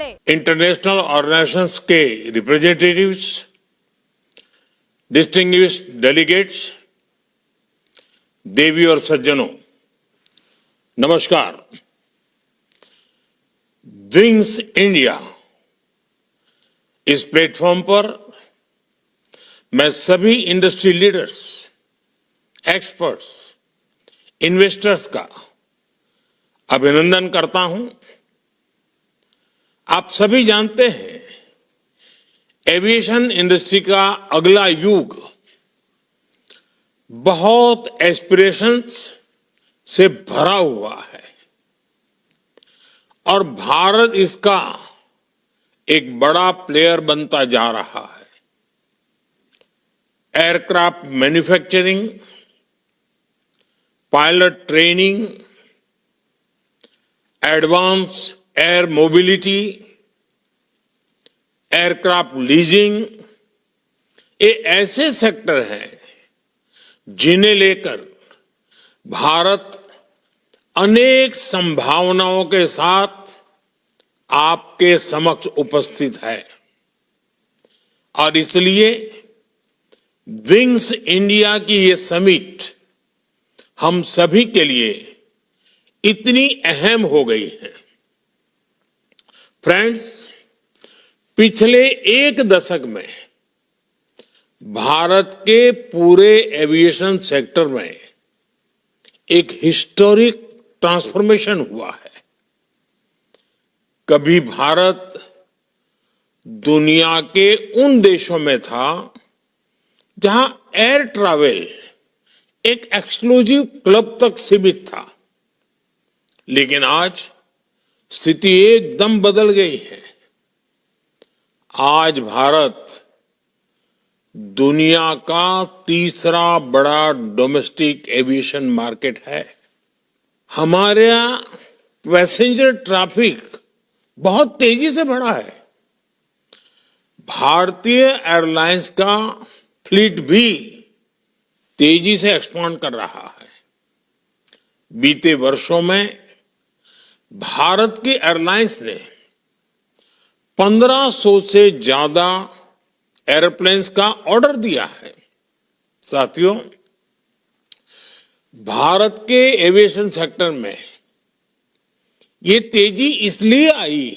International organisations के representatives, distinguished delegates, देवी और सज्जनों, नमस्कार। विंग्स इंडिया इस प्लेटफॉर्म पर मैं सभी इंडस्ट्री लीडर्स, एक्सपर्ट्स, इन्वेस्टर्स का अभिनंदन करता हूं। आप सभी जानते हैं, एविएशन इंडस्ट्री का अगला युग बहुत एस्पिरेशंस से भरा हुआ है और भारत इसका एक बड़ा प्लेयर बनता जा रहा है। Aircraft manufacturing, pilot training, advance air mobility, aircraft leasing, ये ऐसे सेक्टर हैं जिन्हें लेकर भारत अनेक संभावनाओं के साथ आपके समक्ष उपस्थित है और इसलिए विंग्स इंडिया की ये समिट हम सभी के लिए इतनी अहम हो गई है। फ्रेंड्स, पिछले एक दशक में भारत के पूरे एविएशन सेक्टर में एक हिस्टोरिक ट्रांसफॉर्मेशन हुआ है। कभी भारत दुनिया के उन देशों में था जहां एयर ट्रैवल एक एक्सक्लूसिव क्लब तक सीमित था, लेकिन आज स्थिति एकदम बदल गई है। आज भारत दुनिया का तीसरा बड़ा डोमेस्टिक एविएशन मार्केट है। हमारे यहां पैसेंजर ट्रैफिक बहुत तेजी से बढ़ा है। भारतीय एयरलाइंस का फ्लीट भी तेजी से एक्सपांड कर रहा है। बीते वर्षों में भारत की एयरलाइंस ने 1500 से ज्यादा एयरप्लेन्स का ऑर्डर दिया है। साथियों, भारत के एविएशन सेक्टर में ये तेजी इसलिए आई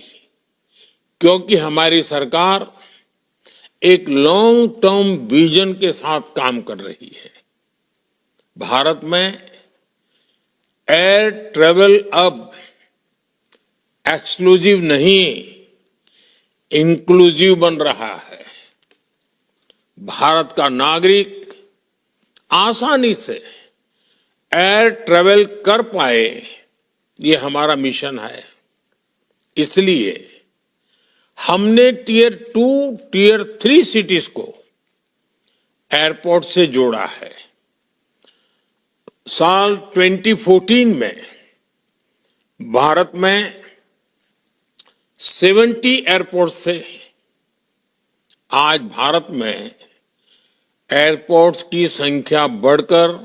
क्योंकि हमारी सरकार एक लॉन्ग टर्म विजन के साथ काम कर रही है। भारत में एयर ट्रैवल अब एक्सक्लूसिव नहीं, इंक्लूसिव बन रहा है। भारत का नागरिक आसानी से एयर ट्रैवल कर पाए, ये हमारा मिशन है। इसलिए हमने टियर 2, टियर 3 सिटीज को एयरपोर्ट से जोड़ा है। साल 2014 में भारत में 70 एयरपोर्ट्स थे। आज भारत में एयरपोर्ट्स की संख्या बढ़कर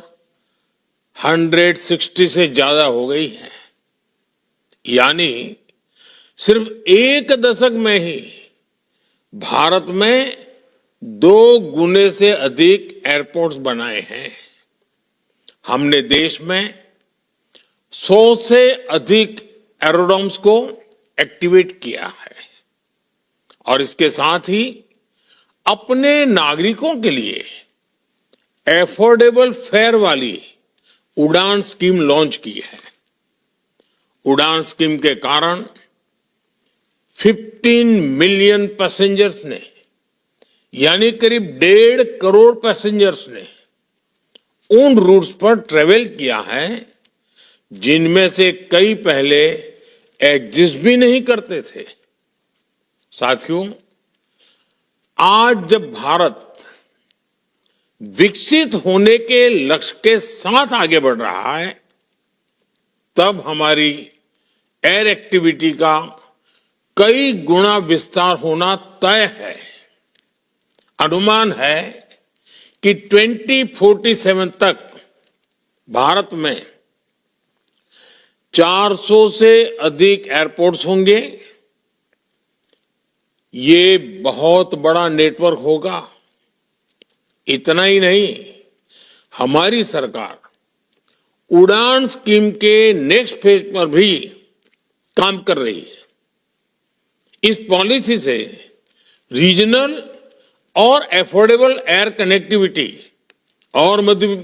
160 से ज्यादा हो गई है। यानी सिर्फ एक दशक में ही भारत में 2 गुने से अधिक एयरपोर्ट्स बनाए हैं। हमने देश में 100 से अधिक एरोड्रोम्स को एक्टिवेट किया है और इसके साथ ही अपने नागरिकों के लिए एफोर्डेबल फेयर वाली उड़ान स्कीम लॉन्च की है। उड़ान स्कीम के कारण 15 मिलियन पैसेंजर्स ने, यानी करीब 1.5 करोड़ पैसेंजर्स ने उन रूट्स पर ट्रेवल किया है जिनमें से कई पहले एग्जिस्ट भी नहीं करते थे। साथियों, आज जब भारत विकसित होने के लक्ष्य के साथ आगे बढ़ रहा है, तब हमारी एयर एक्टिविटी का कई गुना विस्तार होना तय है। अनुमान है कि 2047 तक भारत में 400 से अधिक एयरपोर्ट्स होंगे ये बहुत बड़ा नेटवर्क होगा। इतना ही नहीं, हमारी सरकार उड़ान स्कीम के नेक्स्ट फेज पर भी काम कर रही है। इस पॉलिसी से रीजनल और एफोर्डेबल एयर कनेक्टिविटी और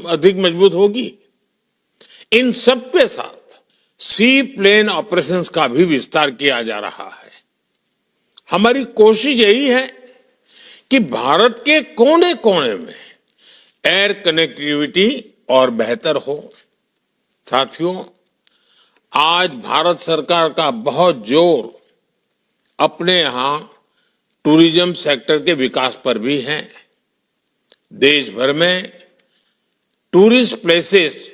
अधिक मजबूत होगी। इन सब के साथ सी प्लेन ऑपरेशंस का भी विस्तार किया जा रहा है। हमारी कोशिश यही है कि भारत के कोने कोने में एयर कनेक्टिविटी और बेहतर हो। साथियों, आज भारत सरकार का बहुत जोर अपने यहां टूरिज्म सेक्टर के विकास पर भी है। देश भर में टूरिस्ट प्लेसेस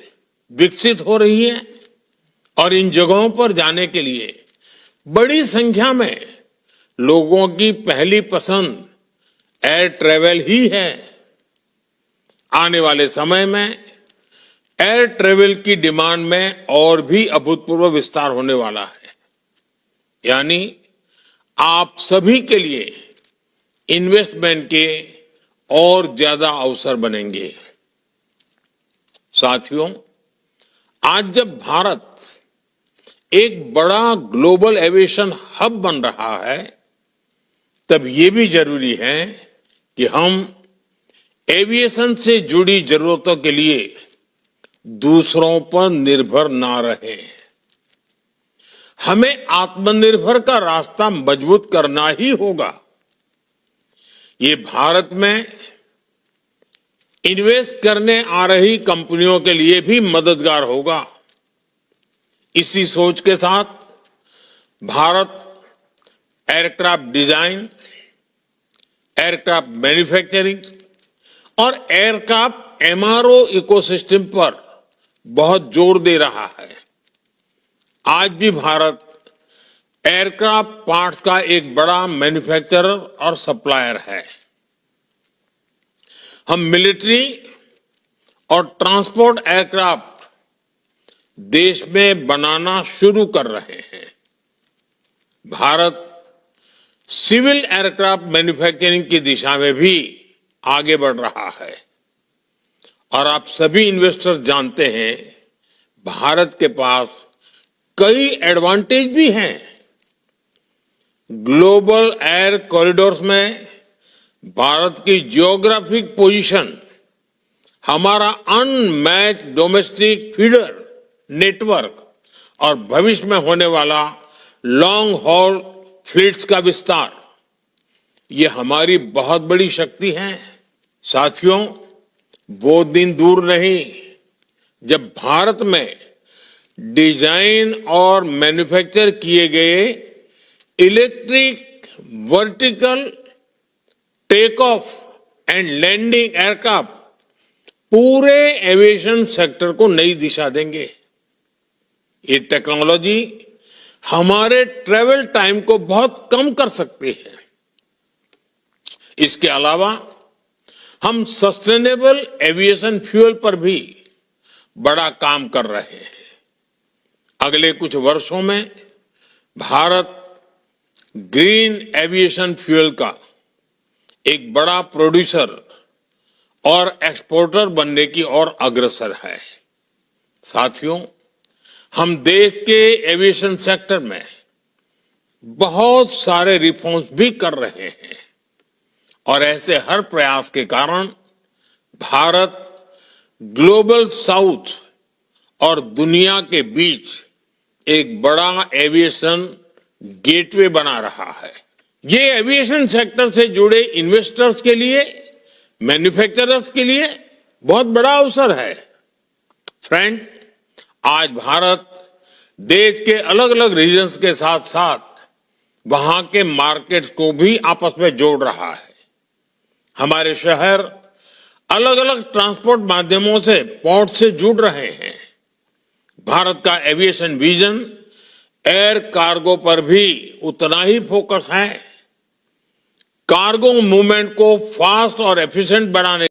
विकसित हो रही है और इन जगहों पर जाने के लिए बड़ी संख्या में लोगों की पहली पसंद एयर ट्रैवल ही है। आने वाले समय में एयर ट्रैवल की डिमांड में और भी अभूतपूर्व विस्तार होने वाला है। यानी आप सभी के लिए इन्वेस्टमेंट के और ज्यादा अवसर बनेंगे। साथियों, आज जब भारत एक बड़ा ग्लोबल एविएशन हब बन रहा है, तब ये भी जरूरी है कि हम एविएशन से जुड़ी जरूरतों के लिए दूसरों पर निर्भर ना रहें। हमें आत्मनिर्भर का रास्ता मजबूत करना ही होगा। ये भारत में इन्वेस्ट करने आ रही कंपनियों के लिए भी मददगार होगा। इसी सोच के साथ Bharat aircraft design, aircraft manufacturing और एयरक्राफ्ट एमआरओ इकोसिस्टम पर बहुत जोर दे रहा है। आज भी भारत एयरक्राफ्ट पार्ट्स का एक बड़ा मैन्युफैक्चरर और सप्लायर है। हम मिलिट्री और ट्रांसपोर्ट एयरक्राफ्ट देश में बनाना शुरू कर रहे हैं। भारत सिविल एयरक्राफ्ट मैन्युफैक्चरिंग की दिशा में भी आगे बढ़ रहा है। और आप सभी इन्वेस्टर्स जानते हैं, भारत के पास कई एडवांटेज भी हैं। ग्लोबल एयर कॉरिडोर्स में भारत की जियोग्राफिक पोजीशन, हमारा अनमैच डोमेस्टिक फीडर नेटवर्क और भविष्य में होने वाला लॉन्ग हॉल फ्लीट्स का विस्तार, ये हमारी बहुत बड़ी शक्ति है। साथियों, वो दिन दूर नहीं जब भारत में डिजाइन और मैन्युफैक्चर किए गए electric vertical take off and landing aircraft पूरे एविएशन सेक्टर को नई दिशा देंगे। ये टेक्नोलॉजी हमारे ट्रेवल टाइम को बहुत कम कर सकती है। इसके अलावा हम सस्टेनेबल एविएशन फ्यूल पर भी बड़ा काम कर रहे हैं। अगले कुछ वर्षों में भारत ग्रीन एविएशन फ्यूल का एक बड़ा प्रोड्यूसर और एक्सपोर्टर बनने की ओर अग्रसर है। साथियों, हम देश के एविएशन सेक्टर में बहुत सारे रिफॉर्म्स भी कर रहे हैं और ऐसे हर प्रयास के कारण भारत ग्लोबल साउथ और दुनिया के बीच एक बड़ा एविएशन गेटवे बना रहा है। ये एविएशन सेक्टर से जुड़े इन्वेस्टर्स के लिए, मैन्युफैक्चरर्स के लिए बहुत बड़ा अवसर है। फ्रेंड्स, आज भारत देश के अलग अलग रीजन्स के साथ साथ वहां के मार्केट्स को भी आपस में जोड़ रहा है। हमारे शहर अलग अलग ट्रांसपोर्ट माध्यमों से, पोर्ट से जुड़ रहे हैं। भारत का एविएशन विजन एयर कार्गो पर भी उतना ही फोकस है। कार्गो मूवमेंट को फास्ट और एफिशिएंट बनाने आप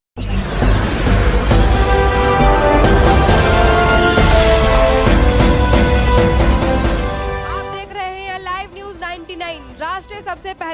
देख रहे हैं लाइव न्यूज 99 राष्ट्र सबसे पहले।